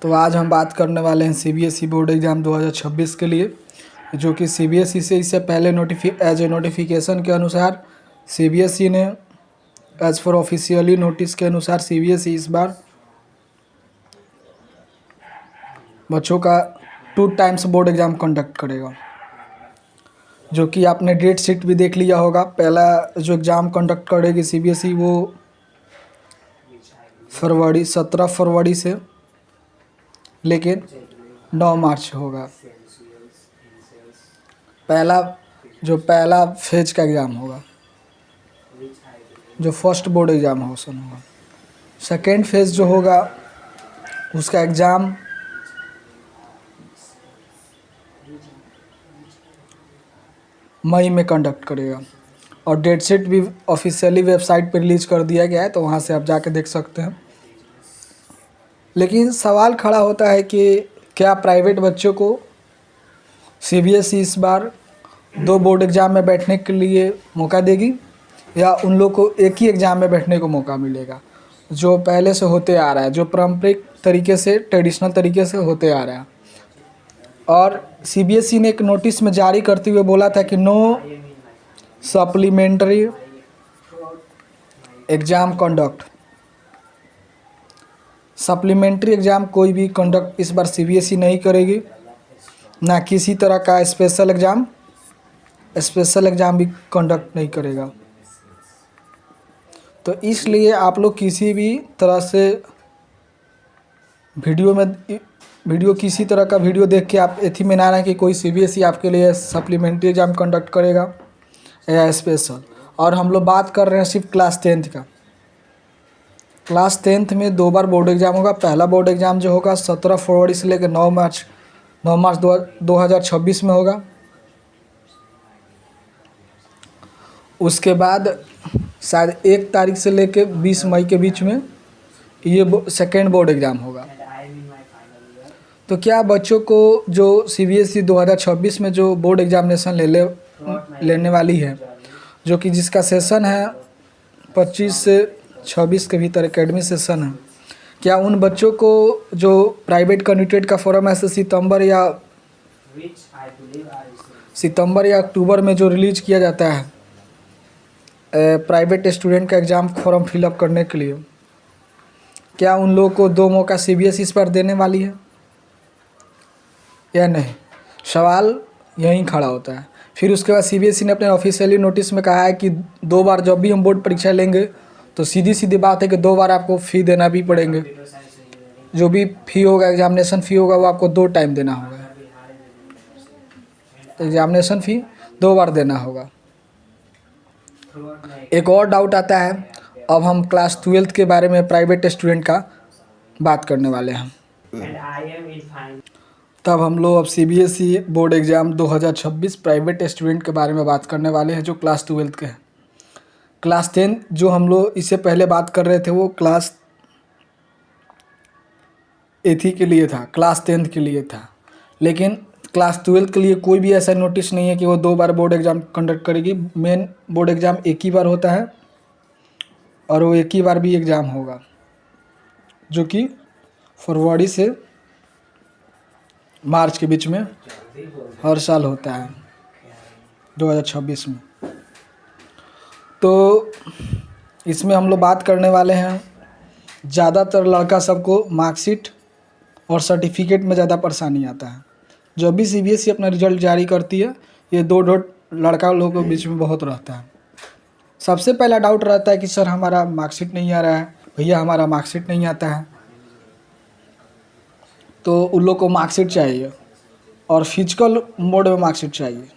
तो आज हम बात करने वाले हैं सीबीएसई बोर्ड एग्ज़ाम 2026 के लिए, जो कि सीबीएसई से इससे पहले एज ए नोटिफिकेशन के अनुसार सीबीएसई ने एज फॉर ऑफिशियली नोटिस के अनुसार सीबीएसई इस बार बच्चों का 2 टाइम्स बोर्ड एग्ज़ाम कंडक्ट करेगा, जो कि आपने डेट शीट भी देख लिया होगा। पहला जो एग्ज़ाम कंडक्ट करेगी सीबीएसई वो 17 फरवरी से लेकिन 9 मार्च होगा। पहला फेज का एग्ज़ाम होगा, जो फर्स्ट बोर्ड एग्ज़ाम होगा। सेकेंड फेज जो होगा उसका एग्ज़ाम मई में कंडक्ट करेगा और डेट शीट भी ऑफिशियली वेबसाइट पर रिलीज़ कर दिया गया है, तो वहाँ से आप जाके देख सकते हैं। लेकिन सवाल खड़ा होता है कि क्या प्राइवेट बच्चों को सीबीएसई इस बार 2 बोर्ड एग्ज़ाम में बैठने के लिए मौका देगी, या उन लोग को एक ही एग्ज़ाम में बैठने को मौका मिलेगा, जो पहले से होते आ रहा है, जो पारंपरिक तरीके से ट्रेडिशनल तरीके से होते आ रहा है। और सीबीएसई ने एक नोटिस में जारी करते हुए बोला था कि no supplementary exam conduct. Supplementary exam कोई भी कंडक्ट इस बार सीबीएसई नहीं करेगी, ना किसी तरह का स्पेशल एग्ज़ाम भी कंडक्ट नहीं करेगा। तो इसलिए आप लोग किसी भी तरह से किसी तरह का वीडियो देख के आप एथी में ना रहे कि कोई सीबीएसई आपके लिए सप्लीमेंट्री एग्ज़ाम कंडक्ट करेगा या स्पेशल। और हम लोग बात कर रहे हैं सिर्फ क्लास 10th का। क्लास 10th में 2 बार बोर्ड एग्ज़ाम होगा। पहला बोर्ड एग्ज़ाम जो होगा 17 फरवरी से लेकर 9 मार्च 2026 में होगा। उसके बाद शायद 1 तारीख से लेकर 20 मई के बीच में ये सेकेंड बोर्ड एग्ज़ाम होगा। तो क्या बच्चों को जो सीबीएसई 2026 में जो बोर्ड एग्जामिनेशन लेने वाली है, जो कि जिसका सेशन है 25 से 26 के भीतर एकेडमिक सेशन है, क्या उन बच्चों को जो प्राइवेट कैंडिडेट का फॉर्म है सितंबर या अक्टूबर में जो रिलीज़ किया जाता है प्राइवेट स्टूडेंट का एग्ज़ाम फॉर्म फिलअप करने के लिए, क्या उन लोगों को 2 मौका सीबीएसई इस पर देने वाली है या नहीं? सवाल यहीं खड़ा होता है। फिर उसके बाद सीबीएसई ने अपने ऑफिशियली नोटिस में कहा है कि 2 बार जब भी हम बोर्ड परीक्षा लेंगे तो सीधी बात है कि 2 बार आपको फ़ी देना भी पड़ेंगे। जो भी फ़ी होगा, एग्जामिनेशन फ़ी होगा, वो आपको 2 टाइम देना होगा। एग्जामिनेशन फ़ी 2 बार देना होगा। एक और डाउट आता है, अब हम क्लास 12th के बारे में प्राइवेट स्टूडेंट का बात करने वाले हैं। तब हम लोग अब CBSE board exam 2026 private student के बारे में बात करने वाले हैं, जो क्लास 12th के हैं। क्लास 10 जो हम लोग इससे पहले बात कर रहे थे वो क्लास 8 के लिए था, क्लास 10th के लिए था। लेकिन क्लास 12th के लिए कोई भी ऐसा नोटिस नहीं है कि वो 2 बार बोर्ड एग्ज़ाम कंडक्ट करेगी। मेन बोर्ड एग्ज़ाम एक ही बार होता है और वो एक ही बार भी एग्ज़ाम होगा, जो कि फरवरी से मार्च के बीच में हर साल होता है 2026 में। तो इसमें हम लोग बात करने वाले हैं, ज़्यादातर लड़का सबको मार्कशीट और सर्टिफिकेट में ज़्यादा परेशानी आता है। जब भी सीबीएसई अपना रिजल्ट जारी करती है, ये 2 डाउट लड़का लोगों के बीच में बहुत रहता है। सबसे पहला डाउट रहता है कि सर हमारा मार्कशीट नहीं आ रहा है, भैया हमारा मार्कशीट नहीं आता है। तो उन लोग को मार्कशीट चाहिए और फिजिकल मोड में मार्कशीट चाहिए,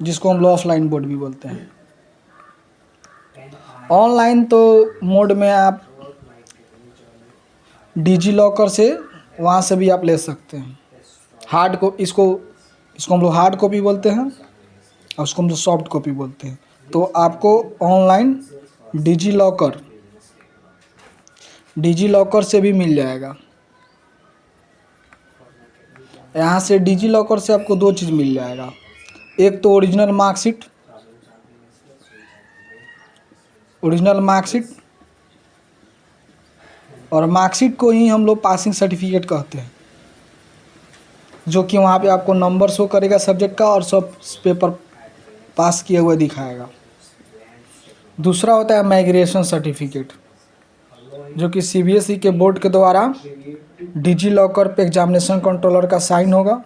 जिसको हम लोग ऑफलाइन बोर्ड भी बोलते हैं। ऑनलाइन तो मोड में आप डिजी लॉकर से वहाँ से भी आप ले सकते हैं। इसको हम लोग हार्ड कॉपी बोलते हैं और उसको हम लोग सॉफ्ट कॉपी बोलते हैं। तो आपको ऑनलाइन डिजी लॉकर से भी मिल जाएगा। यहाँ से डिजी लॉकर से आपको 2 चीज़ मिल जाएगा, एक तो ओरिजिनल मार्कशीट और मार्कशीट को ही हम लोग पासिंग सर्टिफिकेट कहते हैं, जो कि वहाँ पे आपको नंबर शो करेगा सब्जेक्ट का और सब पेपर पास किए हुए दिखाएगा। दूसरा होता है माइग्रेशन सर्टिफिकेट, जो कि सीबीएसई के बोर्ड के द्वारा डिजी लॉकर पे एग्जामिनेशन कंट्रोलर का साइन होगा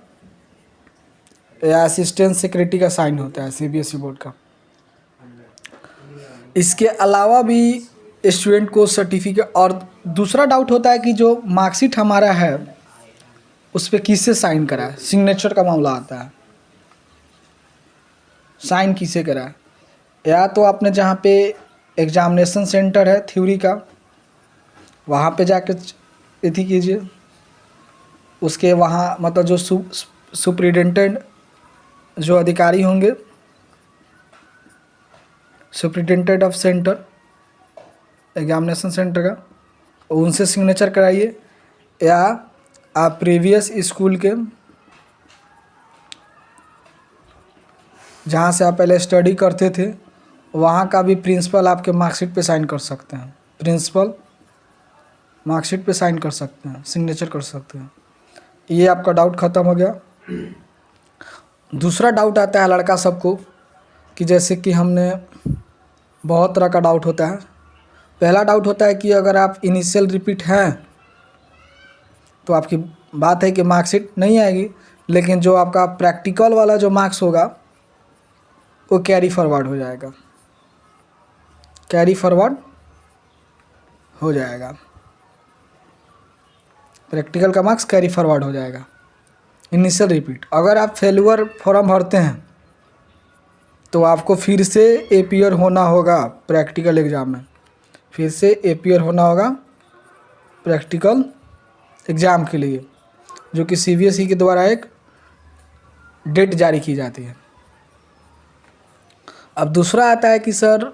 या असिस्टेंट सेक्रेटरी का साइन होता है सीबीएसई बोर्ड का। इसके अलावा भी स्टूडेंट को सर्टिफिकेट, और दूसरा डाउट होता है कि जो मार्कशीट हमारा है उस पर किससे साइन करा है, सिग्नेचर का मामला आता है, साइन किसे करा है। या तो आपने जहाँ पे एग्जामिनेशन सेंटर है थ्योरी का वहाँ पे जाके अथी कीजिए, उसके वहाँ मतलब जो सुप्रिटेंडेंट जो अधिकारी होंगे, superintendent of centre examination centre का, उनसे सिग्नेचर कराइए। या आप प्रीवियस स्कूल के जहाँ से आप पहले स्टडी करते थे वहाँ का भी प्रिंसिपल आपके मार्कशीट पे साइन कर सकते हैं, प्रिंसिपल मार्कशीट पे साइन कर सकते हैं, सिग्नेचर कर सकते हैं। ये आपका डाउट ख़त्म हो गया। दूसरा डाउट आता है लड़का सबको कि जैसे कि हमने बहुत तरह का डाउट होता है। पहला डाउट होता है कि अगर आप इनिशियल रिपीट हैं तो आपकी बात है कि मार्कशीट नहीं आएगी, लेकिन जो आपका प्रैक्टिकल वाला जो मार्क्स होगा वो कैरी फॉरवर्ड हो जाएगा, कैरी फॉरवर्ड हो जाएगा, प्रैक्टिकल का मार्क्स कैरी फॉरवर्ड हो जाएगा। इनिशियल रिपीट, अगर आप फेलुअर फॉर्म भरते हैं तो आपको फिर से अपीयर होना होगा प्रैक्टिकल एग्ज़ाम में, फिर से अपीयर होना होगा प्रैक्टिकल एग्ज़ाम के लिए, जो कि सीबीएसई के द्वारा एक डेट जारी की जाती है। अब दूसरा आता है कि सर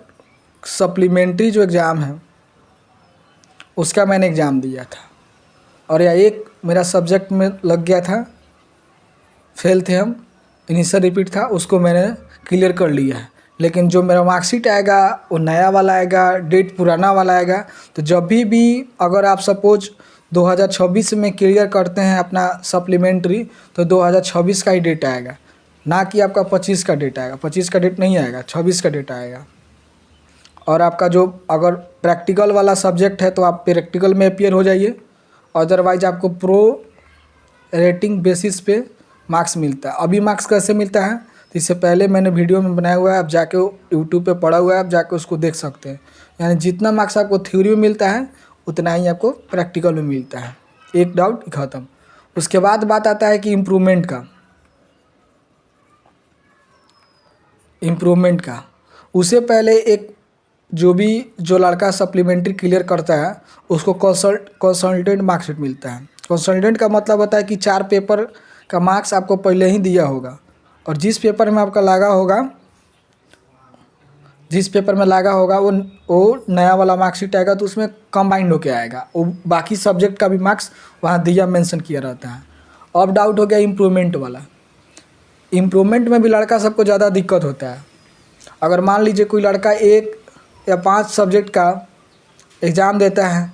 सप्लीमेंट्री जो एग्ज़ाम है उसका मैंने एग्ज़ाम दिया था और या एक मेरा सब्जेक्ट में लग गया था, फेल थे हम, इनिशियल रिपीट था, उसको मैंने क्लियर कर लिया है, लेकिन जो मेरा मार्कशीट आएगा वो नया वाला आएगा, डेट पुराना वाला आएगा। तो जब भी अगर आप सपोज 2026 में क्लियर करते हैं अपना सप्लीमेंट्री तो 2026 का ही डेट आएगा, ना कि आपका 25 का डेट आएगा। 25 का डेट नहीं आएगा, 26 का डेट आएगा। और आपका जो अगर प्रैक्टिकल वाला सब्जेक्ट है तो आप प्रैक्टिकल में अपीयर हो जाइए, अदरवाइज आपको प्रो रेटिंग बेसिस पे मार्क्स मिलता है। अभी मार्क्स कैसे मिलता है तो इससे पहले मैंने वीडियो में बनाया हुआ है, आप जाके यूट्यूब पे पड़ा हुआ है, आप जाके उसको देख सकते हैं। यानी जितना मार्क्स आपको थ्योरी में मिलता है उतना ही आपको प्रैक्टिकल में मिलता है। एक डाउट ख़त्म। उसके बाद बात आता है कि इम्प्रूवमेंट का उससे पहले एक जो लड़का सप्लीमेंट्री क्लियर करता है उसको कंसल्टेंट मार्कशीट मिलता है। कंसल्टेंट का मतलब होता है कि 4 पेपर का मार्क्स आपको पहले ही दिया होगा और जिस पेपर में आपका लगा होगा वो नया वाला मार्कशीट आएगा तो उसमें कंबाइंड होके आएगा, वो बाकी सब्जेक्ट का भी मार्क्स वहाँ दिया मेंशन किया रहता है। अब डाउट हो गया इम्प्रूवमेंट वाला। इम्प्रूवमेंट में भी लड़का सबको ज़्यादा दिक्कत होता है। अगर मान लीजिए कोई लड़का 1 या 5 सब्जेक्ट का एग्ज़ाम देता है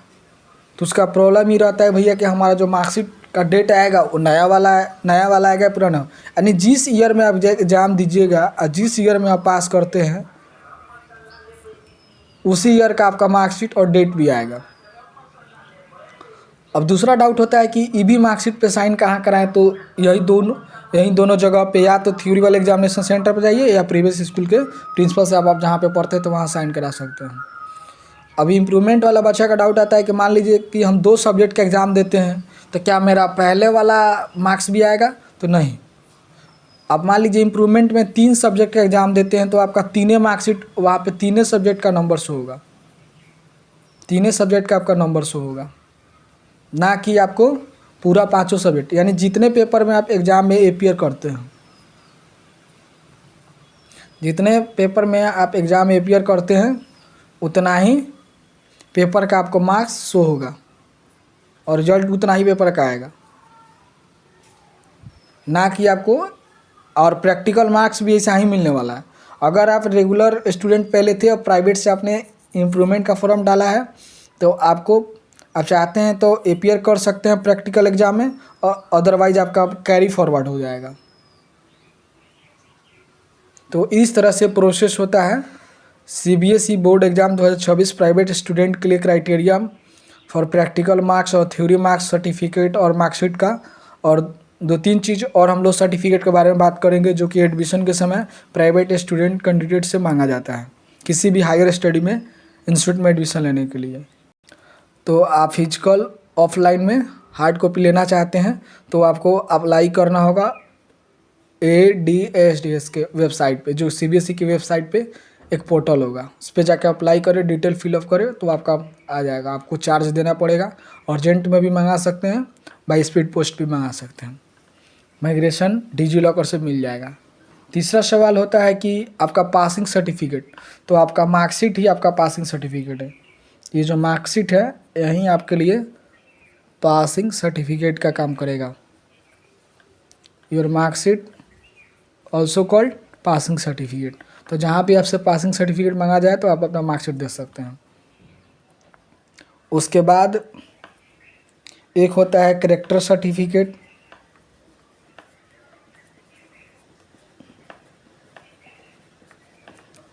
तो उसका प्रॉब्लम ही रहता है भैया कि हमारा जो मार्कशीट का डेट आएगा वो नया वाला आएगा पुराना। यानी जिस ईयर में आप एग्ज़ाम दीजिएगा और जिस ईयर में आप पास करते हैं उसी ईयर का आपका मार्कशीट और डेट भी आएगा। अब दूसरा डाउट होता है कि ईबी मार्कशीट पे साइन कहाँ कराएं, तो यही दोनों जगह पे, या तो थ्योरी वाले एग्जामिनेशन सेंटर पे जाइए या प्रीवियस स्कूल के प्रिंसिपल से आप जहाँ पे पढ़ते हैं तो वहाँ साइन करा सकते हैं। अभी इम्प्रूवमेंट वाला बच्चा का डाउट आता है कि मान लीजिए कि हम 2 सब्जेक्ट का एग्ज़ाम देते हैं तो क्या मेरा पहले वाला मार्क्स भी आएगा, तो नहीं। अब मान लीजिए इम्प्रूवमेंट में 3 सब्जेक्ट का एग्ज़ाम देते हैं तो आपका तीनों मार्कशीट वहाँ पे तीनों सब्जेक्ट का नंबर शो होगा, तीनों सब्जेक्ट का आपका नंबर शो होगा, ना कि आपको पूरा 5 सब्जेक्ट। यानी जितने पेपर में आप एग्ज़ाम में अपीयर करते हैं, जितने पेपर में आप एग्ज़ाम में अपीयर करते हैं उतना ही पेपर का आपको मार्क्स शो होगा और रिजल्ट उतना ही पेपर का आएगा, ना कि आपको। और प्रैक्टिकल मार्क्स भी ऐसा ही मिलने वाला है। अगर आप रेगुलर स्टूडेंट पहले थे और प्राइवेट से आपने इम्प्रूवमेंट का फॉर्म डाला है तो आपको आप चाहते हैं तो अपीयर कर सकते हैं प्रैक्टिकल एग्ज़ाम में, और अदरवाइज आपका कैरी फॉरवर्ड हो जाएगा। तो इस तरह से प्रोसेस होता है CBSE board exam 2026 private student के लिए क्राइटेरिया फॉर प्रैक्टिकल मार्क्स और थ्योरी मार्क्स, सर्टिफिकेट और मार्कशीट का। और 2-3 चीज़ और हम लोग सर्टिफिकेट के बारे में बात करेंगे जो कि एडमिशन के समय प्राइवेट स्टूडेंट कैंडिडेट से मांगा जाता है किसी भी हायर स्टडी में इंस्टीट्यूट में एडमिशन लेने के लिए। तो आप फिजिकल ऑफलाइन में हार्ड कॉपी लेना चाहते हैं तो आपको अप्लाई करना होगा ADSDS के वेबसाइट पे, जो CBSE की वेबसाइट पे एक पोर्टल होगा, उस पर जाके अप्लाई करें, डिटेल फिलअप करें तो आपका आ जाएगा। आपको चार्ज देना पड़ेगा। अर्जेंट में भी मंगा सकते हैं, बाई स्पीड पोस्ट भी मंगा सकते हैं। माइग्रेशन डिजीलॉकर से मिल जाएगा। तीसरा सवाल होता है कि आपका पासिंग सर्टिफिकेट, तो आपका मार्कशीट ही आपका पासिंग सर्टिफिकेट है। ये जो मार्कशीट है यही आपके लिए पासिंग सर्टिफिकेट का काम करेगा। Your marksheet also called passing certificate. तो जहाँ भी आपसे पासिंग सर्टिफिकेट मांगा जाए तो आप अपना मार्कशीट दे सकते हैं। उसके बाद एक होता है कैरेक्टर सर्टिफिकेट।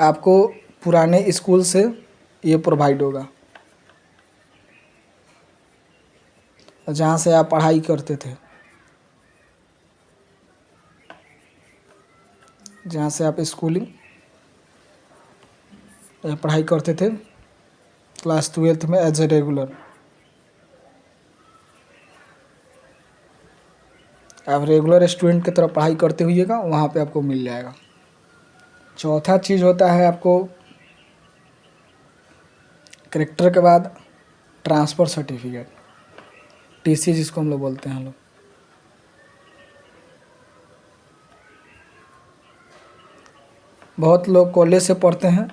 आपको पुराने स्कूल से ये प्रोवाइड होगा, जहाँ से आप पढ़ाई करते थे, जहाँ से आप स्कूलिंग पढ़ाई करते थे क्लास 12th में एज ए रेगुलर। आप रेगुलर स्टूडेंट की तरह पढ़ाई करते हुईएगा, वहाँ पे आपको मिल जाएगा। चौथा चीज़ होता है आपको कैरेक्टर के बाद ट्रांसफ़र सर्टिफिकेट, TC जिसको हम लोग बोलते हैं। हम लोग बहुत लोग कॉलेज से पढ़ते हैं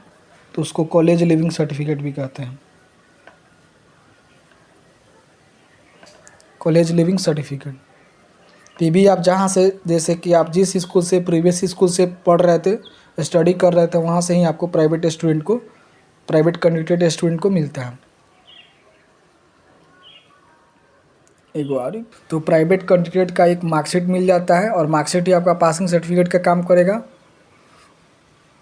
तो उसको कॉलेज लिविंग सर्टिफिकेट भी कहते हैं। कॉलेज लिविंग सर्टिफिकेट ये भी आप जहाँ से, जैसे कि आप जिस स्कूल से प्रीवियस स्कूल से पढ़ रहे थे, स्टडी कर रहे थे, वहाँ से ही आपको प्राइवेट कैंडिडेट स्टूडेंट को मिलता है। तो प्राइवेट कैंडिडेट का एक मार्कशीट मिल जाता है और मार्कशीट ही आपका पासिंग सर्टिफिकेट का काम करेगा।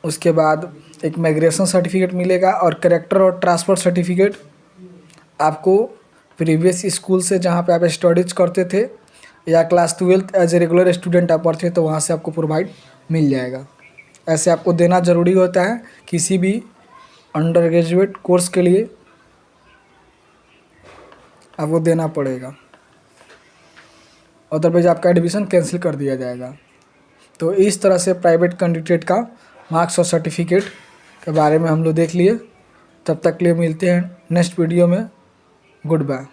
उसके बाद एक माइग्रेशन सर्टिफिकेट मिलेगा और कैरेक्टर और ट्रांसफ़र सर्टिफिकेट आपको प्रीवियस स्कूल से जहाँ पे आप स्टडीज करते थे या class 12th as a regular student आप पढ़ते तो वहाँ से आपको प्रोवाइड मिल जाएगा। ऐसे आपको देना ज़रूरी होता है किसी भी अंडर ग्रेजुएट कोर्स के लिए, आपको देना पड़ेगा, अदरवाइज आपका एडमिशन कैंसिल कर दिया जाएगा। तो इस तरह से प्राइवेट कैंडिडेट का मार्क्स और सर्टिफिकेट के बारे में हम लोग देख लिए। तब तक के लिए मिलते हैं नेक्स्ट वीडियो में। Good bye.